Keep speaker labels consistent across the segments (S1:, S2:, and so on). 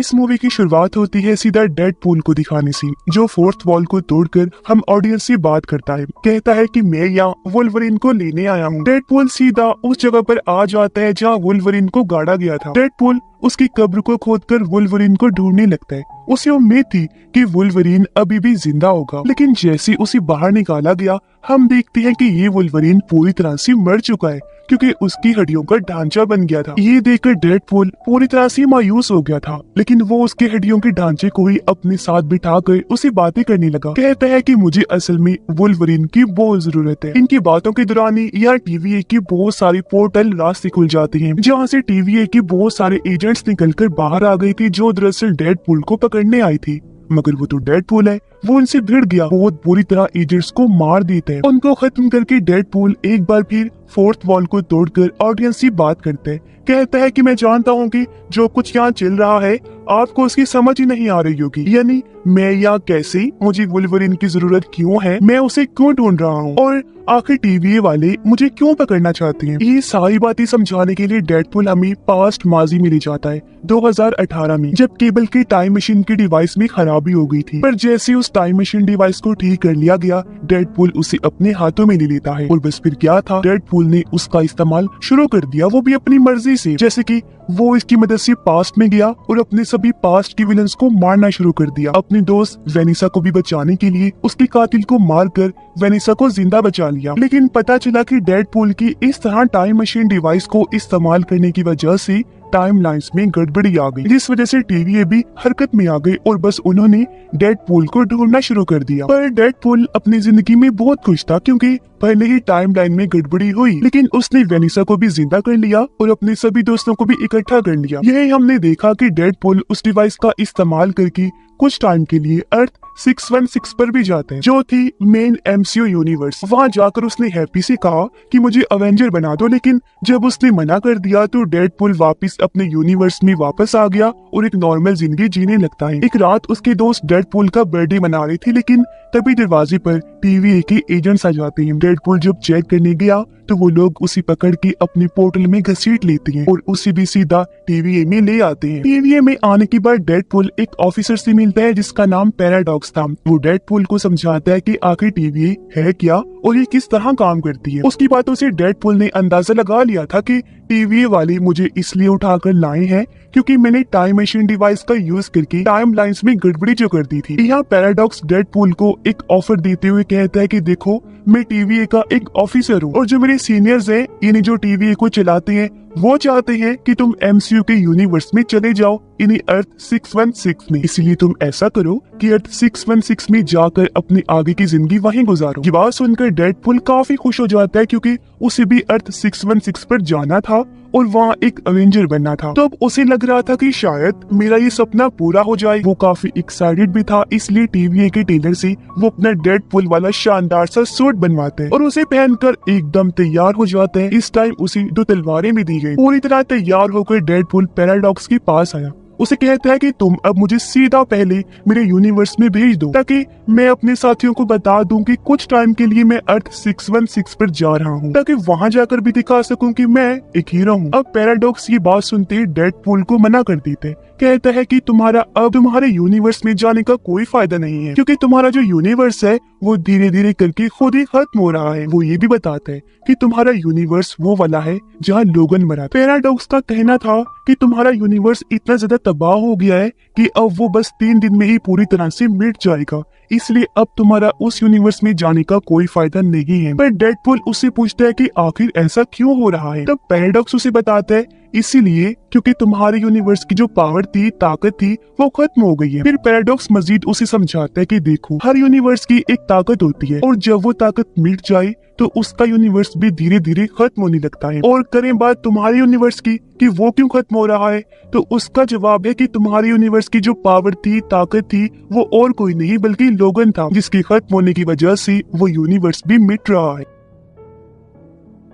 S1: इस मूवी की शुरुआत होती है सीधा डेडपूल को दिखाने से, जो फोर्थ वॉल को तोड़कर हम ऑडियंस से बात करता है। कहता है कि मैं यहाँ वुल्वरीन को लेने आया हूँ। डेडपूल सीधा उस जगह पर आ जाता है जहाँ वुल्वरीन को गाड़ा गया था। डेडपूल उसकी कब्र को खोदकर वुल्वरीन को ढूंढने लगता है। उसे उम्मीद थी कि वुल्वरीन अभी भी जिंदा होगा, लेकिन जैसे उसे बाहर निकाला गया, हम देखते हैं कि ये वुल्वरीन पूरी तरह से मर चुका है, क्योंकि उसकी हड्डियों का ढांचा बन गया था। ये देखकर डेडपूल पूरी तरह से मायूस हो गया था, लेकिन वो उसके हड्डियों के ढांचे को ही अपने साथ बिठाकर उसे बातें करने लगा। कहता है कि मुझे असल में वुल्वरीन की बहुत जरूरत है। इनकी बातों के दौरान ही यहाँ TVA की बहुत सारी पोर्टल रास्ते खुल जाते हैं, जहाँ से TVA के बहुत सारे एजेंट्स निकलकर बाहर आ गए थे, जो दरअसल डेडपूल को पकड़ने आई थी। मगर वो तो डेडपूल है, वो उनसे भिड़ गया, बहुत बुरी तरह एजेंट्स को मार देते हैं। उनको खत्म करके डेडपूल एक बार फिर फोर्थ वॉल को तोड़कर ऑडियंस से बात करते हैं। कहता है कि मैं जानता हूँ कि जो कुछ यहाँ चल रहा है आपको उसकी समझ ही नहीं आ रही होगी, यानी मैं यहाँ कैसे, मुझे वुल्वरीन की जरूरत क्यों है, मैं उसे क्यों ढूंढ रहा हूँ, और आखिर TVA वाले मुझे क्यों पकड़ना चाहते हैं। ये सारी बातें समझाने के लिए डेडपूल हमें पास्ट माजी में ले जाता है 2018 में, जब केबल की टाइम मशीन की डिवाइस में खराबी हो गई थी। पर जैसे उस टाइम मशीन डिवाइस को ठीक कर लिया गया, डेडपूल उसे अपने हाथों में ले लेता है। और बस फिर क्या था, डेडपूल ने उसका इस्तेमाल शुरू कर दिया, वो भी अपनी मर्जी से। जैसे कि वो इसकी मदद से पास्ट में गया और अपने सभी पास्ट के विलन्स को मारना शुरू कर दिया। अपनी दोस्त वेनिसा को भी बचाने के लिए उसके कातिल को मारकर वेनिसा को जिंदा बचा लिया। लेकिन पता चला कि डेडपूल की इस तरह टाइम मशीन डिवाइस को इस्तेमाल करने की वजह से टाइम लाइन्स में गड़बड़ी आ गई, जिस वजह से TVA भी हरकत में आ गई और बस उन्होंने डेडपूल को ढूंढना शुरू कर दिया। पर डेडपूल अपनी जिंदगी में बहुत खुश था, क्योंकि पहले ही टाइम लाइन में गड़बड़ी हुई, लेकिन उसने वेनिसा को भी जिंदा कर लिया और अपने सभी दोस्तों को भी इकट्ठा कर लिया। यही हमने देखा कि डेडपूल उस डिवाइस का इस्तेमाल करके कुछ टाइम के लिए अर्थ 616 पर भी जाते हैं, जो थी मेन MCU यूनिवर्स। वहाँ जाकर उसने हैप्पी से कहा कि मुझे अवेंजर बना दो, लेकिन जब उसने मना कर दिया तो डेडपूल वापस अपने यूनिवर्स में वापस आ गया और एक नॉर्मल जिंदगी जीने लगता है। एक रात उसके दोस्त डेडपूल का बर्थडे मना रहे थे, लेकिन तभी दरवाजे पर TVA के एजेंट्स आ जाते हैं। डेडपूल जब चेक करने गया तो वो लोग उसे पकड़ के अपने पोर्टल में घसीट लेते हैं और उसे भी सीधा TVA में ले आते हैं। TVA में आने के बाद डेडपूल एक ऑफिसर से मिलता है जिसका नाम पैराडॉक्स था। वो डेडपूल को समझाता है कि आखिर TVA है क्या और ये किस तरह काम करती है। उसकी बातों से डेडपूल ने अंदाजा लगा लिया था कि TVA वाले मुझे इसलिए उठाकर लाए हैं क्योंकि मैंने टाइम मशीन डिवाइस का यूज करके टाइम लाइन्स में गड़बड़ी जो कर दी थी। यहाँ पैराडॉक्स डेडपूल को एक ऑफर देते हुए कहता है कि देखो, मैं TVA का एक ऑफिसर हूँ और जो मेरे सीनियर्स हैं, यानी जो TVA को चलाते हैं, वो चाहते हैं कि तुम MCU के यूनिवर्स में चले जाओ, यानी अर्थ 616 में। इसलिए तुम ऐसा करो कि अर्थ 616 में जाकर अपनी आगे की जिंदगी वहीं गुजारो। ये बात सुनकर डेडपूल काफी खुश हो जाता है, क्योंकि उसे भी अर्थ 616 पर जाना था और वहाँ एक अवेंजर बनना था। तो अब उसे लग रहा था कि शायद मेरा ये सपना पूरा हो जाए। वो काफी एक्साइटेड भी था, इसलिए TVA के टेलर से वो अपना डेडपूल वाला शानदार सा सूट बनवाते हैं और उसे पहनकर एकदम तैयार हो जाते हैं। इस टाइम उसे 2 तलवारें भी दी गई। पूरी तरह तैयार होकर डेडपूल पैराडॉक्स के पास आया। उसे कहता है कि तुम अब मुझे सीधा पहले मेरे यूनिवर्स में भेज दो, ताकि मैं अपने साथियों को बता दूं कि कुछ टाइम के लिए मैं अर्थ 616 पर जा रहा हूं, ताकि वहां जाकर भी दिखा सकूं कि मैं एक हीरो हूं। अब पैराडॉक्स ये बात सुनते ही डेडपूल को मना कर देते। कहता है कि तुम्हारे यूनिवर्स में जाने का कोई फायदा नहीं है, क्योंकि तुम्हारा जो यूनिवर्स है वो धीरे धीरे करके खुद ही खत्म हो रहा है। वो ये भी बताता है कि तुम्हारा यूनिवर्स वो वाला है जहाँ लोगन मरा। पैराडॉक्स का कहना था कि तुम्हारा यूनिवर्स इतना ज्यादा तबाह हो गया है कि अब वो बस 3 दिन में ही पूरी तरह से मिट जाएगा, इसलिए अब तुम्हारा उस यूनिवर्स में जाने का कोई फायदा नहीं है। पर डेडपूल उससे पूछता है कि आखिर ऐसा क्यों हो रहा है। तब पैराडॉक्स उसे बताता है इसीलिए क्योंकि तुम्हारे यूनिवर्स की जो पावर थी, ताकत थी, वो खत्म हो गई है। फिर पैराडॉक्स मजीद उसे समझाता है कि देखो, हर यूनिवर्स की एक ताकत होती है और जब वो ताकत मिट जाए तो उसका यूनिवर्स भी धीरे धीरे खत्म होने लगता है। और करें बात तुम्हारे यूनिवर्स की कि वो क्यों खत्म हो रहा है, तो उसका जवाब है कि तुम्हारे यूनिवर्स की जो पावर थी, ताकत थी, वो और कोई नहीं बल्कि लोगन था, जिसके खत्म होने की वजह से वो यूनिवर्स भी मिट रहा है।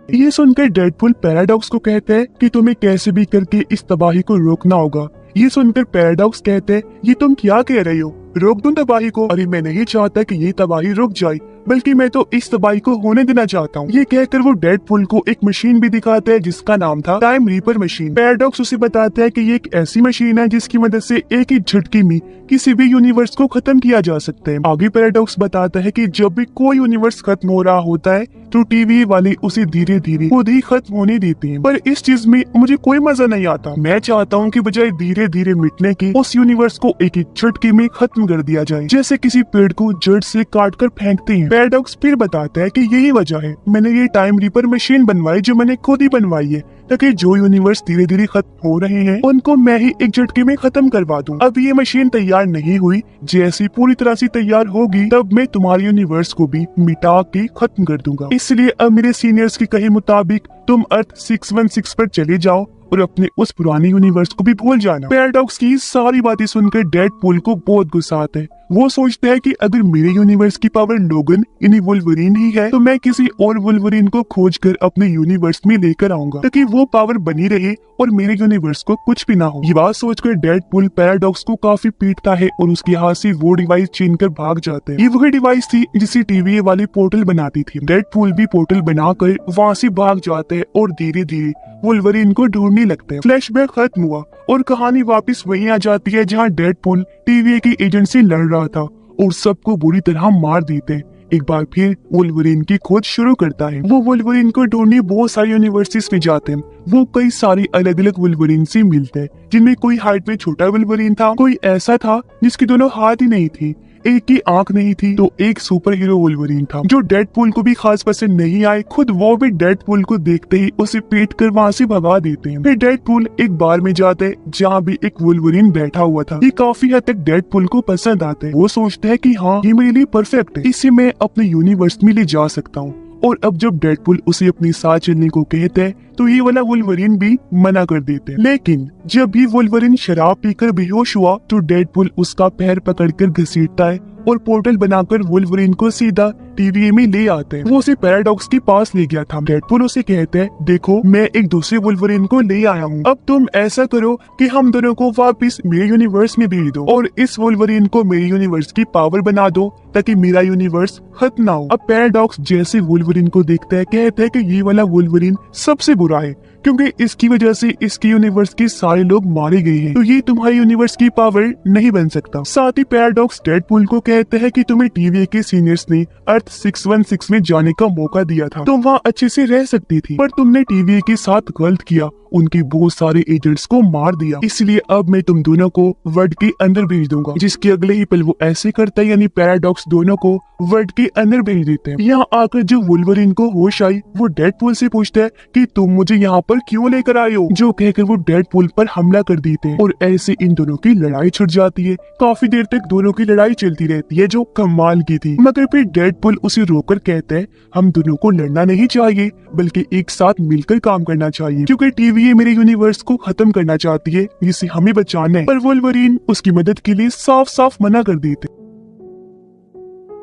S1: ये सुनकर डेडपूल पैराडॉक्स को कहते हैं कि तुम्हें कैसे भी करके इस तबाही को रोकना होगा। ये सुनकर पैराडॉक्स कहते हैं, ये तुम क्या कह रहे हो, रोक दूं तबाही को? अरे मैं नहीं चाहता कि ये तबाही रुक जाए, बल्कि मैं तो इस तबाही को होने देना चाहता हूँ। ये कहकर वो डेडपूल को एक मशीन भी दिखाता है जिसका नाम था टाइम रीपर मशीन। पैराडॉक्स उसे बताता है कि ये एक ऐसी मशीन है जिसकी मदद से एक ही झटके में किसी भी यूनिवर्स को खत्म किया जा सकता है। आगे पैराडॉक्स बताता है कि जब भी कोई यूनिवर्स खत्म हो रहा होता है तो टीवी वाले उसे धीरे धीरे खुद ही खत्म होने देते हैं, पर इस चीज में मुझे कोई मजा नहीं आता। मैं चाहता हूँ कि बजाय धीरे धीरे मिटने के उस यूनिवर्स को एक ही झटके में खत्म कर दिया जाए, जैसे किसी पेड़ को जड़ से काट कर फेंकते हैं। पैराडॉक्स फिर बताता है कि यही वजह है मैंने ये टाइम रीपर मशीन बनवाई, जो मैंने खुद ही बनवाई है, ताकि जो यूनिवर्स धीरे धीरे खत्म हो रहे हैं उनको मैं ही एक झटके में खत्म करवा दूं। अब ये मशीन तैयार नहीं हुई, जैसी पूरी तरह से तैयार होगी तब मैं तुम्हारे यूनिवर्स को भी मिटा के खत्म कर दूंगा। इसलिए अब मेरे सीनियर्स के कहे मुताबिक तुम अर्थ 616 पर चले जाओ और अपने उस पुराने यूनिवर्स को भी भूल जाना। पैराडॉक्स की सारी बातें सुनकर डेडपूल को बहुत गुस्सा आता है। वो सोचता है कि अगर मेरे यूनिवर्स की पावर लोगन यानी वुल्वरीन ही है तो मैं किसी और वुल्वरीन को खोजकर अपने यूनिवर्स में लेकर आऊंगा ताकि वो पावर बनी रहे और मेरे यूनिवर्स को कुछ भी ना हो। ये बात सोचकर डेडपूल पैराडॉक्स को काफी पीटता है और उसके हाथ से वो डिवाइस छीनकर भाग जाते हैं। ये वही डिवाइस थी जिसे टीवी वाली पोर्टल बनाती थी। डेडपूल भी पोर्टल बनाकर वहाँ से भाग जाते हैं और धीरे धीरे वुल्वरीन को ढूंढने लगते हैं। फ्लैशबैक खत्म हुआ और कहानी वापस वहीं आ जाती है जहाँ डेडपूल टीवी की एजेंट से लड़ रहा था और सबको बुरी तरह मार देते हैं। एक बार फिर वुल्वरीन की खोज शुरू करता है। वो वुल्वरीन को ढूंढने बहुत सारे यूनिवर्सिटीज में जाते हैं। वो कई सारी अलग अलग वुल्वरीन से मिलते हैं, जिनमें कोई हाइट में छोटा वुल्वरीन था, कोई ऐसा था जिसकी दोनों हाथ ही नहीं थी, एक की आंख नहीं थी, तो एक सुपर हीरो वुल्वरीन था जो डेडपूल को भी खास पसंद नहीं आए। खुद वो भी डेडपूल को देखते ही उसे पीट कर वहाँ से भगा देते हैं। फिर डेडपूल एक बार में जाते हैं जहाँ भी एक वुल्वरीन बैठा हुआ था। ये काफी हद तक डेडपूल को पसंद आता है। वो सोचता है कि हाँ, ये मेरे लिए परफेक्ट है, इसे मैं अपने यूनिवर्स में ले जा सकता हूँ। और अब जब डेडपूल उसे अपने साथ चलने को कहते हैं तो ये वाला वुल्वरीन भी मना कर देते हैं। लेकिन जब भी वुल्वरीन शराब पीकर बेहोश हुआ तो डेडपूल उसका पैर पकड़कर घसीटता है और पोर्टल बनाकर वुल्वरीन को सीधा टीवी में ले आते हैं। वो उसे पैराडॉक्स के पास ले गया था। डेडपूल उसे कहते हैं, देखो मैं एक दूसरे वुल्वरीन को ले आया हूँ, अब तुम ऐसा करो कि हम दोनों को वापस मेरे यूनिवर्स में भेज दो और इस वुल्वरीन को मेरे यूनिवर्स की पावर बना दो ताकि मेरा यूनिवर्स खत्म ना हो। अब पैराडॉक्स जैसे वुल्वरीन को देखता है कहता है कि ये वाला वुल्वरीन सबसे बुरा है क्योंकि इसकी वजह से इसके यूनिवर्स के सारे लोग मारे गए हैं, तो ये तुम्हारे यूनिवर्स की पावर नहीं बन सकता। साथ ही पैराडॉक्स डेडपूल को कहते हैं कि तुम्हें टीवी के सीनियर्स ने अर्थ 616 में जाने का मौका दिया था, तुम वहाँ अच्छे से रह सकती थी, पर तुमने टीवी के साथ गलत किया, उनके बहुत सारे एजेंट्स को मार दिया, इसलिए अब मैं तुम दोनों को वर्ल्ड के अंदर भेज दूंगा। जिसके अगले ही पल वो ऐसे करता है, यानी पैराडॉक्स दोनों को वर्ल्ड के अंदर भेज देते हैं। यहाँ आकर जो वुल्वरीन को होश आई वो डेडपूल से पूछता है कि तुम मुझे यहाँ पर क्यों लेकर आए हो, जो कहकर वो डेडपूल पर हमला कर देते हैं और ऐसे इन दोनों की लड़ाई छिड़ जाती है। काफी देर तक दोनों की लड़ाई चलती रहती है जो कमाल की थी, मगर फिर डेडपूल उसे रोककर कहते हैं हम दोनों को लड़ना नहीं चाहिए बल्कि एक साथ मिलकर काम करना चाहिए, क्योंकि टीवी मेरे यूनिवर्स को खत्म करना चाहती है जिसे हमें बचाना है। पर वुल्वरीन उसकी मदद के लिए साफ साफ मना कर देते।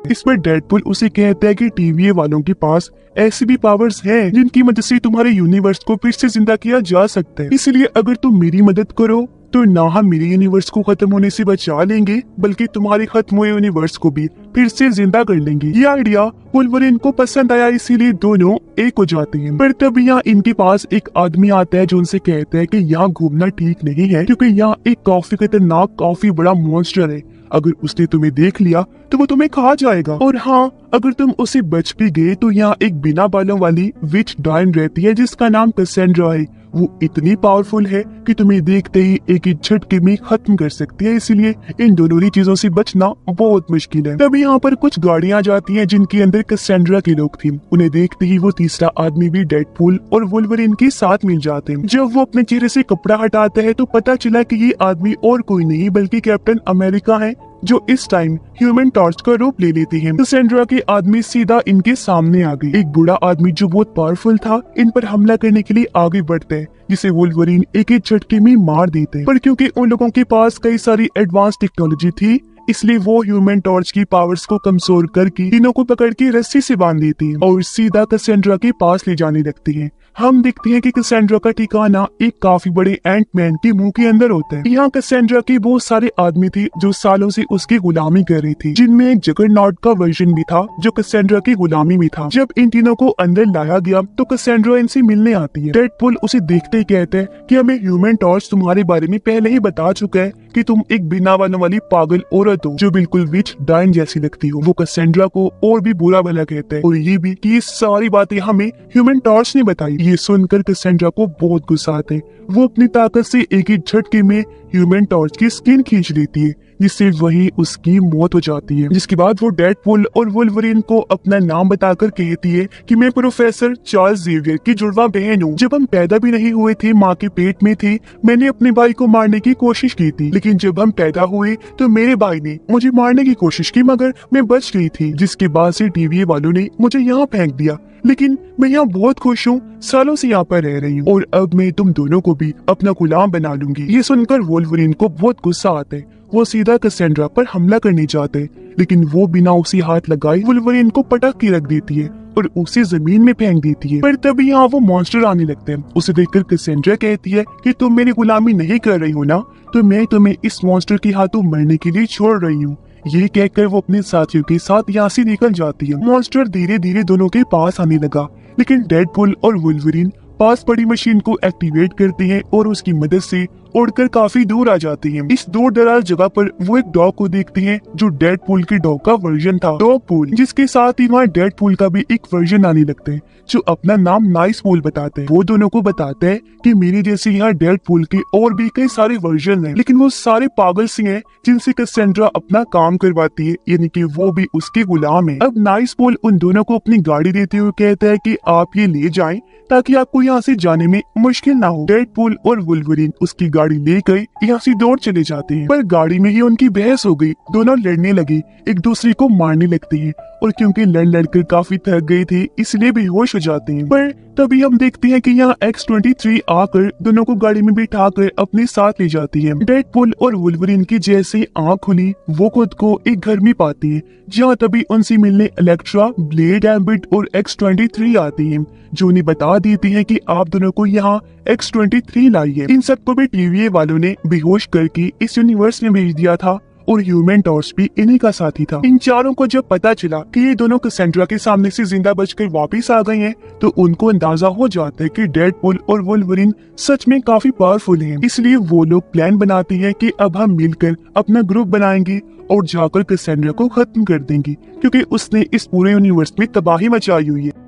S1: इसमें डेडपूल उसे कहता है कि टीवी वालों के पास ऐसी भी पावर्स हैं जिनकी मदद से तुम्हारे यूनिवर्स को फिर से जिंदा किया जा सकता है, इसलिए अगर तुम मेरी मदद करो तो ना हम मेरे यूनिवर्स को खत्म होने से बचा लेंगे बल्कि तुम्हारे खत्म हुए यूनिवर्स को भी फिर से जिंदा कर लेंगे। ये आइडिया वुल्वरीन को पसंद आया, इसीलिए दोनों एक हो जाते हैं। पर तब यहाँ इनके पास एक आदमी आता है जो उनसे कहता है कि यहाँ घूमना ठीक नहीं है क्योंकि यहाँ एक काफी खतरनाक काफी बड़ा मॉन्स्टर है, अगर उसने तुम्हें देख लिया तो वो तुम्हें खा जाएगा, और हाँ अगर तुम उसे बच भी गए तो यहाँ एक बिना बालों वाली विच डायन रहती है जिसका नाम कैसेंड्रा है। वो इतनी पावरफुल है कि तुम्हें देखते ही एक ही झटके में खत्म कर सकती है, इसीलिए इन दोनों ही चीजों से बचना बहुत मुश्किल है। तभी यहाँ पर कुछ गाड़ियाँ जाती हैं जिनके अंदर कैसेंड्रा के लोग थे। उन्हें देखते ही वो तीसरा आदमी भी डेडपूल और वुल्वरीन के साथ मिल जाते हैं। जब वो अपने चेहरे से कपड़ा हटाते हैं तो पता चला कि ये आदमी और कोई नहीं बल्कि कैप्टन अमेरिका है, जो इस टाइम ह्यूमन टॉर्च का रूप ले लेती है। कैसेंड्रा के आदमी सीधा इनके सामने आ गई। एक बूढ़ा आदमी जो बहुत पावरफुल था इन पर हमला करने के लिए आगे बढ़ते हैं, जिसे वुल्वरीन एक ही झटके में मार देते हैं। पर क्योंकि उन लोगों के पास कई सारी एडवांस टेक्नोलॉजी थी इसलिए वो ह्यूमन टॉर्च की पावर्स को कमजोर करके तीनों को पकड़ के रस्सी से बांध देती है और सीधा कैसेंड्रा के पास ले जाने लगती है। हम देखते हैं कि कैसेंड्रा का ठिकाना एक काफी बड़े एंटमैन के मुंह के अंदर होता है। यहाँ कैसेंड्रा के बहुत सारे आदमी थे जो सालों से उसकी गुलामी कर रहे थे, जिनमें एक जगरनॉट का वर्जन भी था जो कैसेंड्रा की गुलामी में था। जब इन तीनों को अंदर लाया गया तो कैसेंड्रा इनसे मिलने आती है। डेडपूल उसे देखते ही कहते हैं कि हमें ह्यूमन टॉर्च तुम्हारे बारे में पहले ही बता चुका है कि तुम एक बिना बालों वाली पागल औरत हो जो बिल्कुल विच डाइन जैसी लगती हो। वो कैसेंड्रा को और भी बुरा भला कहता है और ये भी कि ये सारी बातें हमें ह्यूमन टॉर्च ने बताई। ये सुनकर कैसेंड्रा को बहुत गुस्सा आता है। वो अपनी ताकत से एक ही झटके में ह्यूमन टॉर्च की स्किन खींच लेती है, जिससे वही उसकी मौत हो जाती है। जिसके बाद वो डेडपूल और वुल्वरीन को अपना नाम बताकर कहती है कि मैं प्रोफेसर चार्ल्स जेवियर की जुड़वा बहन हूँ। जब हम पैदा भी नहीं हुए थे, माँ के पेट में थे, मैंने अपने भाई को मारने की कोशिश की थी, लेकिन जब हम पैदा हुए तो मेरे भाई ने मुझे मारने की कोशिश की, मगर मैं बच गई थी। जिसके बाद से टीवी वालों ने मुझे यहाँ फेंक दिया, लेकिन मैं यहाँ बहुत खुश हूँ, सालों से यहाँ पर रह रही हूँ और अब मैं तुम दोनों को भी अपना गुलाम बना लूंगी। ये सुनकर वुल्वरीन को बहुत गुस्सा आता है। वो सीधा कैसेंड्रा पर हमला करने जाते हैं, लेकिन वो बिना उसे हाथ लगाए वुल्वरीन को पटक के रख देती है और उसे जमीन में फेंक देती है। पर तभी यहाँ वो मॉन्स्टर आने लगते हैं। उसे देखकर कैसेंड्रा कहती है कि तुम मेरी गुलामी नहीं कर रही हो ना, तो मैं तुम्हें इस मॉन्स्टर के हाथों मरने के लिए छोड़ रही हूँ। ये कहकर वो अपने साथियों के साथ यहाँ से निकल जाती है। मॉन्स्टर धीरे धीरे दोनों के पास आने लगा, लेकिन डेडपूल और वुल्वरीन पास पड़ी मशीन को एक्टिवेट करते हैं और उसकी मदद से उड़कर काफी दूर आ जाती हैं। इस दूर दराज जगह पर वो एक डॉग को देखते हैं जो डेडपूल के डॉग का वर्जन था, डॉगपूल, जिसके साथ ही वहाँ डेडपूल का भी एक वर्जन आने लगते हैं जो अपना नाम नाइसपूल बताते हैं। वो दोनों को बताते हैं कि मेरे जैसे यहाँ डेडपूल के और भी कई सारे वर्जन हैं, लेकिन वो सारे पागल से हैं जिनसे कैसेंड्रा अपना काम करवाती है, यानी कि वो भी उसके गुलाम है। अब नाइसपूल उन दोनों को अपनी गाड़ी देते हुए कहता है कि आप ये ले जाएं ताकि आपको यहाँ से जाने में मुश्किल ना हो। डेडपूल और वुल्वरीन उसकी गाड़ी लेकर यहाँ से दौड़ चले जाते हैं, पर गाड़ी में ही उनकी बहस हो गई। दोनों लड़ने लगे, एक दूसरे को मारने लगते हैं और क्योंकि लड़ लड़कर काफी थक गए थे इसलिए बेहोश हो जाते हैं। पर तभी हम देखते हैं कि यहाँ X-23 आकर दोनों को गाड़ी में बिठाकर अपने साथ ले जाती है। डेडपूल और वुल्वरीन की जैसे आँख खुली वो खुद को एक घर में पाती है, जहाँ तभी उनसे मिलने इलेक्ट्रा, ब्लेड, गैम्बिट और X-23 आती है, जो उन्हें बता देती है कि आप दोनों को यहाँ X-23 लाई है। इन सबको भी टीवी वालों ने बेहोश करके इस यूनिवर्स में भेज दिया था और ह्यूमन टॉर्च भी इन्हीं का साथी था। इन चारों को जब पता चला कि ये दोनों कैसेंड्रा के सामने से जिंदा बचकर वापस आ गए हैं, तो उनको अंदाजा हो जाता है कि डेडपूल और वुल्वरीन सच में काफी पावरफुल हैं। इसलिए वो लोग प्लान बनाते हैं कि अब हम मिलकर अपना ग्रुप बनाएंगे और जाकर कैसेंड्रा को खत्म कर देंगे, क्योंकि उसने इस पूरे यूनिवर्स में तबाही मचाई हुई है।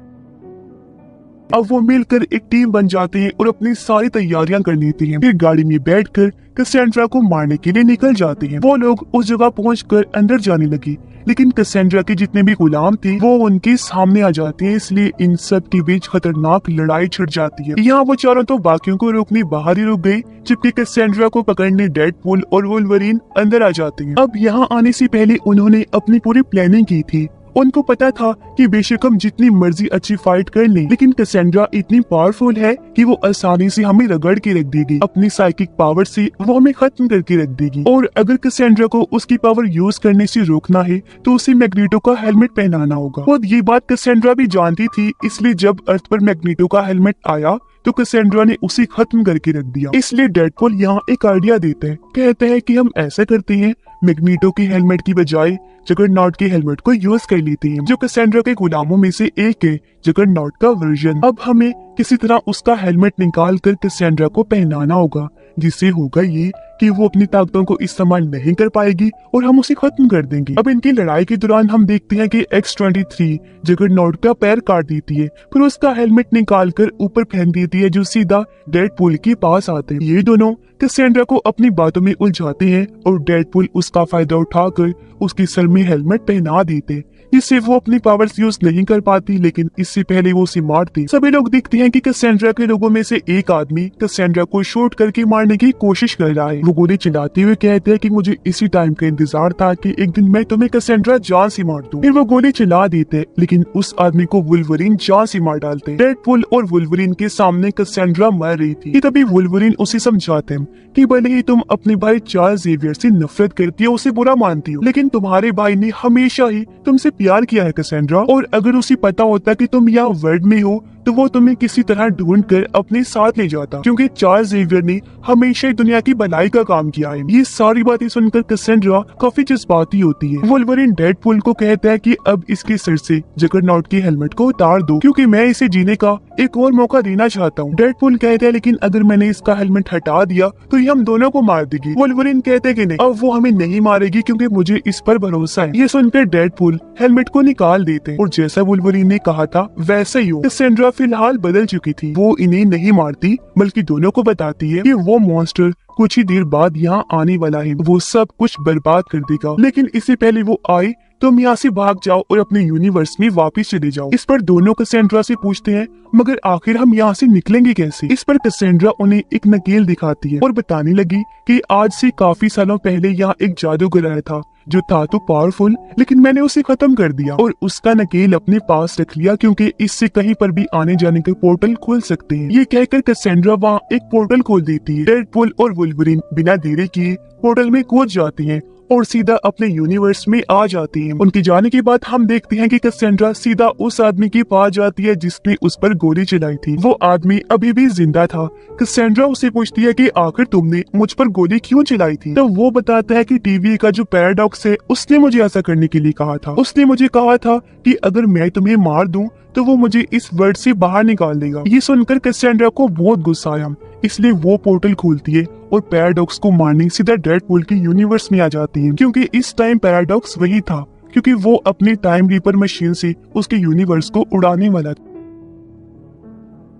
S1: अब वो मिलकर एक टीम बन जाते हैं और अपनी सारी तैयारियां कर लेते हैं। फिर गाड़ी में बैठकर कैसेंड्रा को मारने के लिए निकल जाते हैं। वो लोग उस जगह पहुंचकर अंदर जाने लगे, लेकिन कैसेंड्रा के जितने भी गुलाम थे वो उनके सामने आ जाते हैं, इसलिए इन सब के बीच खतरनाक लड़ाई छिड़ जाती है। यहाँ वो चारों तो बाकियों को रोकने बाहर ही रुक गए, जबकि कैसेंड्रा को पकड़ने डेडपूल और वुल्वरीन अंदर आ जाते हैं। अब यहाँ आने से पहले उन्होंने अपनी पूरी प्लानिंग की थी। उनको पता था कि बेशक हम जितनी मर्जी अच्छी फाइट कर लें, लेकिन कैसेंड्रा इतनी पावरफुल है कि वो आसानी से हमें रगड़ के रख देगी। अपनी साइकिक पावर से वो हमें खत्म करके रख देगी। और अगर कैसेंड्रा को उसकी पावर यूज करने से रोकना है तो उसे मैग्नेटो का हेलमेट पहनाना होगा। और ये बात कैसेंड्रा भी जानती थी, इसलिए जब अर्थ पर मैग्नेटो का हेलमेट आया तो कैसेंड्रा ने उसे खत्म करके रख दिया। इसलिए डेडपूल यहाँ एक आइडिया देता है, कहता है कि हम ऐसा करते हैं, मैग्नेटो के हेलमेट की बजाय जगरनॉट के हेलमेट को यूज कर लेते हैं, जो कैसेंड्रा के गुलामों में से एक है, जगरनॉट का वर्जन। अब हमें किसी तरह उसका हेलमेट निकाल कर कैसेंड्रा को पहनाना होगा, जिससे होगा ये कि वो अपनी ताकतों को इस्तेमाल नहीं कर पाएगी और हम उसे खत्म कर देंगे। अब इनकी लड़ाई के दौरान हम देखते हैं कि X-23 जगरनॉट का पैर काट देती है, फिर उसका हेलमेट निकाल कर ऊपर फेंक देती है, जो सीधा डेडपूल के पास आते हैं। ये दोनों कैसेंड्रा को अपनी बातों में उलझाते हैं और डेडपूल उसका फायदा उठाकर उसके सर में हेलमेट पहना देते, जिससे वो अपनी पावर्स यूज नहीं कर पाती, लेकिन इससे पहले वो उसे मारती। सभी लोग देखते हैं कि कैसेंड्रा के लोगों में से एक आदमी कैसेंड्रा को शूट करके मारने की कोशिश कर रहा है। वो गोली चलाते हुए कहते हैं कि मुझे इसी टाइम का इंतजार था कि एक दिन मैं तुम्हें कैसेंड्रा जान से मार दूं। फिर वो गोली चला देते, लेकिन उस आदमी को वुल्वरीन जान से मार डालते। डेडपूल और वुल्वरीन के सामने कैसेंड्रा मर रही थी। तभी वुल्वरीन उसे समझाते हैं कि भले ही तुम अपने भाई चार्ल्स जेवियर से नफरत करती हो, उसे बुरा मानती हो, लेकिन तुम्हारे भाई ने हमेशा ही तुमसे प्यार किया है कैसेंड्रा, और अगर उसे पता होता कि तुम यहाँ वर्ल्ड में हो तो वो तुम्हें किसी तरह ढूंढ कर अपने साथ ले जाता, क्योंकि चार्ल्स जेवियर ने हमेशा ही दुनिया की भलाई का काम किया है। ये सारी बातें सुनकर कैसेंड्रा काफी जज्बाती होती है। वुल्वरीन डेडपूल को कहता है कि अब इसके सिर से जगरनॉट की हेलमेट को उतार दो, क्योंकि मैं इसे जीने का एक और मौका देना चाहता हूँ। डेडपूल कहता है लेकिन अगर मैंने इसका हेलमेट हटा दिया तो ये हम दोनों को मार देगी। वुल्वरीन कहते हैं कि नहीं, अब वो हमें नहीं मारेगी क्योंकि मुझे इस पर भरोसा है। ये सुनकर डेडपूल हेलमेट को निकाल देते हैं और जैसा वुल्वरीन ने कहा था वैसा ही हो। कैसेंड्रा फिलहाल बदल चुकी थी। वो इन्हें नहीं मारती बल्कि दोनों को बताती है कि वो मॉन्स्टर कुछ ही देर बाद यहाँ आने वाला है, वो सब कुछ बर्बाद कर देगा, लेकिन इससे पहले वो आए तुम यहाँ से भाग जाओ और अपने यूनिवर्स में वापस चले जाओ। इस पर दोनों कैसेंड्रा से पूछते हैं मगर आखिर हम यहाँ से निकलेंगे कैसे। इस पर कैसेंड्रा उन्हें एक नकेल दिखाती है और बताने लगी कि आज से काफी सालों पहले यहाँ एक जादूगर आया था जो था तो पावरफुल, लेकिन मैंने उसे खत्म कर दिया और उसका नकेल अपने पास रख लिया क्योंकि इससे कहीं पर भी आने जाने के पोर्टल खुल सकते हैं। ये कहकर कैसेंड्रा वहाँ एक पोर्टल खोल देती है। डेडपूल और वुल्वरीन बिना देरी किए पोर्टल में कूद जाती हैं और सीधा अपने यूनिवर्स में आ जाती है। उनके जाने के बाद हम देखते हैं कि कैसेंड्रा सीधा उस आदमी के पास जाती है जिसने उस पर गोली चलाई थी। वो आदमी अभी भी जिंदा था। कैसेंड्रा उसे पूछती है कि आखिर तुमने मुझ पर गोली क्यों चलाई थी। तो वो बताता है कि टीवी का जो पैराडॉक्स है उसने मुझे ऐसा करने के लिए कहा था। उसने मुझे कहा था कि अगर मैं तुम्हें मार दूं तो वो मुझे इस वर्ल्ड से बाहर निकाल देगा। ये सुनकर कैसेंड्रा को बहुत गुस्सा आया, इसलिए वो पोर्टल खोलती है और पैराडॉक्स को मारने सीधा डेडपूल के यूनिवर्स में आ जाती है, क्योंकि इस टाइम पैराडॉक्स वही था क्योंकि वो अपनी टाइम रीपर मशीन से उसके यूनिवर्स को उड़ाने वाला था।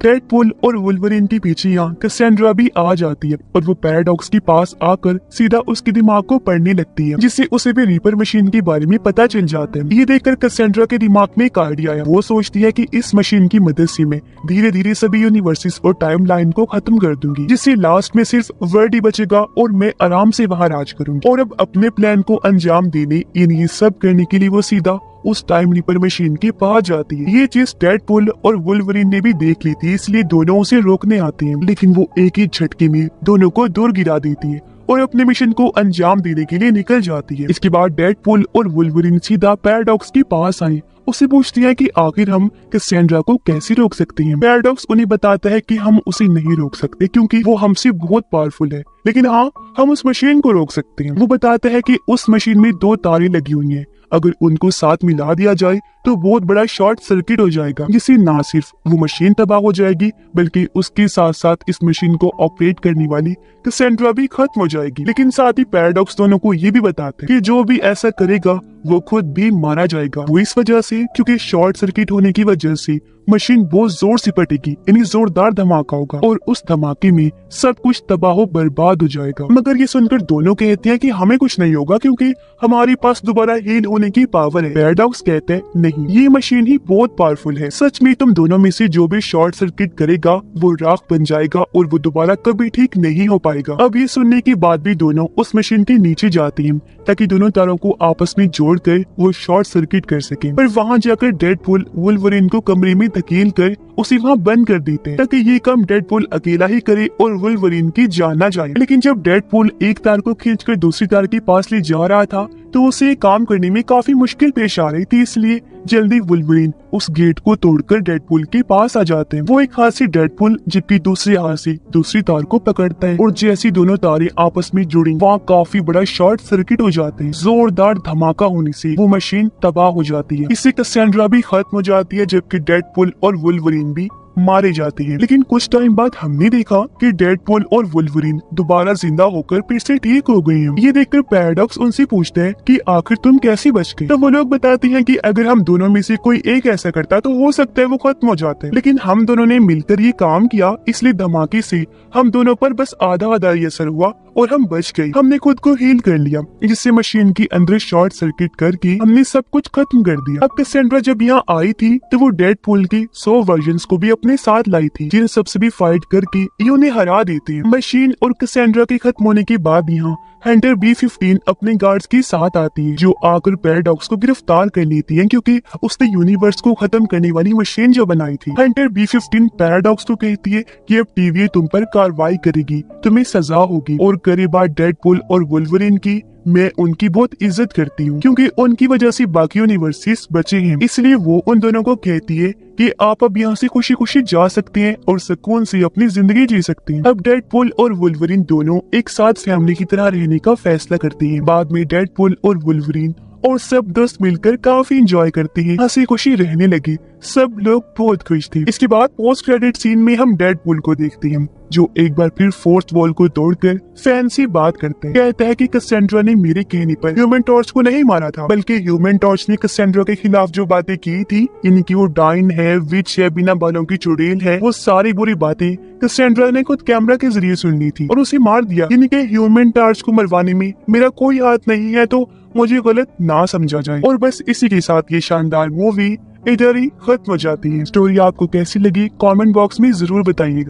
S1: डेडपूल और वुल्वरीन के पीछे यहाँ कैसेंड्रा भी आ जाती है और वो पैराडॉक्स के पास आकर सीधा उसके दिमाग को पढ़ने लगती है, जिससे उसे भी रीपर मशीन के बारे में पता चल जाता है। ये देखकर कैसेंड्रा के दिमाग में एक आइडिया आया। वो सोचती है कि इस मशीन की मदद से मैं धीरे धीरे सभी यूनिवर्सेस और टाइम लाइन को खत्म कर दूंगी, जिससे लास्ट में सिर्फ वर्ल्ड ही बचेगा और मैं आराम से वहाँ राज करूंगी। और अब अपने प्लान को अंजाम देने ये सब करने के लिए वो सीधा उस टाइम रीपर मशीन के पास जाती है। ये चीज डेडपूल और वुल्वरीन ने भी देख ली थी, इसलिए दोनों उसे रोकने आते हैं, लेकिन वो एक ही झटके में दोनों को दूर गिरा देती है और अपने मिशन को अंजाम देने के लिए निकल जाती है। इसके बाद डेडपूल और वुल्वरीन सीधा पैराडॉक्स के पास आए। उससे पूछती है कि आखिर हम कैसेंड्रा को कैसे रोक सकते हैं। पैराडॉक्स उन्हें बताता है कि हम उसे नहीं रोक सकते क्योंकि वो हमसे बहुत पावरफुल है, लेकिन हाँ हम उस मशीन को रोक सकते हैं। वो बताता है कि उस मशीन में 2 तारें लगी हुई हैं, अगर उनको साथ मिला दिया जाए तो बहुत बड़ा शॉर्ट सर्किट हो जाएगा, जिससे ना सिर्फ वो मशीन तबाह हो जाएगी बल्कि उसके साथ साथ इस मशीन को ऑपरेट करने वाली कैसेंड्रा भी खत्म हो जाएगी। लेकिन साथ ही पैराडॉक्स दोनों को ये भी बताते हैं कि जो भी ऐसा करेगा वो खुद भी मारा जाएगा। वो इस वजह से क्योंकि शॉर्ट सर्किट होने की वजह से मशीन बहुत जोर से फटेगी, यानी जोरदार धमाका होगा और उस धमाके में सब कुछ तबाह बर्बाद हो जाएगा। मगर ये सुनकर दोनों कहते हैं कि हमें कुछ नहीं होगा क्योंकि हमारे पास दोबारा हील होने की पावर है। पैराडॉक्स कहते हैं नहीं, ये मशीन ही बहुत पावरफुल है। सच में तुम दोनों में से जो भी शॉर्ट सर्किट करेगा वो राख बन जाएगा और वो दोबारा कभी ठीक नहीं हो पाएगा। अब ये सुनने के बाद भी दोनों उस मशीन के नीचे जाते हैं ताकि दोनों तारों को आपस में जोड़कर वो शॉर्ट सर्किट कर सकें। पर वहाँ जाकर डेडपूल वुल्वरीन को कमरे में धकेल कर उसे वहाँ बंद कर देते हैं ताकि ये काम डेडपूल अकेला ही करे और वुल्वरीन की जान ना जाए। लेकिन जब डेडपूल एक तार को खींचकर दूसरी तार के पास ले जा रहा था तो उसे काम करने में काफी मुश्किल पेश आ रही थी, इसलिए जल्दी वुल्वरीन उस गेट को तोड़कर डेडपूल के पास आ जाते हैं। वो एक हाथ से डेडपूल जबकि दूसरे हाथ से दूसरी तार को पकड़ता है और जैसी दोनों तारें आपस में जुड़ी वहाँ काफी बड़ा शॉर्ट सर्किट हो जाते हैं। जोरदार धमाका होने से वो मशीन तबाह हो जाती है। इससे कैसेंड्रा भी खत्म हो जाती है जबकि डेडपूल और वुल्वरीन भी मारे जाते हैं। लेकिन कुछ टाइम बाद हमने देखा कि डेडपूल और वुल्वरीन दोबारा जिंदा होकर फिर से ठीक हो गए हैं। ये देखकर पैराडॉक्स उनसे पूछते हैं कि आखिर तुम कैसे बच गए। तो वो लोग बताते हैं कि अगर हम दोनों में से कोई एक ऐसा करता तो हो सकता है वो खत्म हो जाते, लेकिन हम दोनों ने मिलकर ये काम किया, इसलिए धमाके से हम दोनों पर बस आधा आधा ही असर हुआ और हम बच गए। हमने खुद को हील कर लिया, जिससे मशीन के अंदर शॉर्ट सर्किट करके हमने सब कुछ खत्म कर दिया। अब कैसेंड्रा जब यहाँ आई थी तो वो डेडपूल की 100 वर्जन्स को भी अपने साथ लाई थी, जिन्हें सबसे भी फाइट करके ये उन्हें हरा देते हैं। मशीन और कैसेंड्रा के खत्म होने के बाद यहाँ हंटर B-15 अपने गार्ड्स के साथ आती है, जो आकर पैराडॉक्स को गिरफ्तार कर लेती है, क्योंकि उसने यूनिवर्स को खत्म करने वाली मशीन जो बनाई थी। हंटर B-15 पैराडॉक्स को कहती है कि अब TVA तुम पर कार्रवाई करेगी, तुम्हें सजा होगी। और करे बात डेडपूल और वुल्वरीन की, मैं उनकी बहुत इज्जत करती हूँ, क्योंकि उनकी वजह से बाकी यूनिवर्सेस बचे हैं। इसलिए वो उन दोनों को कहती है कि आप अब यहाँ से खुशी खुशी जा सकते हैं और सुकून से अपनी जिंदगी जी सकते हैं। अब डेडपूल और वुल्वरीन दोनों एक साथ फैमिली की तरह रहने का फैसला करते हैं। बाद में डेडपूल और वुल्वरीन और सब दोस्त मिलकर काफी एंजॉय करते हैं, हंसी खुशी रहने लगे। सब लोग बहुत खुश थे। इसके बाद पोस्ट क्रेडिट सीन में हम डेडपूल को देखते हैं, जो एक बार फिर फोर्थ वॉल को तोड़कर फैन से बात करते हैं। कहता है कि कैसेंड्रा ने मेरे कहने पर ह्यूमन टॉर्च को नहीं मारा था, बल्कि ह्यूमन टॉर्च ने कैसेंड्रा के खिलाफ जो बातें की थी, यानी कि वो डाइन है, विच है, बिना बालों की चुड़ैल है, वो सारी बुरी बातें कैसेंड्रा ने खुद कैमरा के जरिए सुन ली थी और उसे मार दिया। यानी कि ह्यूमन टॉर्च को मरवाने में मेरा कोई हाथ नहीं है, तो मुझे गलत ना समझा जाए। और बस इसी के साथ ये शानदार मूवी इधर ही खत्म हो जाती है। स्टोरी आपको कैसी लगी कमेंट बॉक्स में जरूर बताइएगा।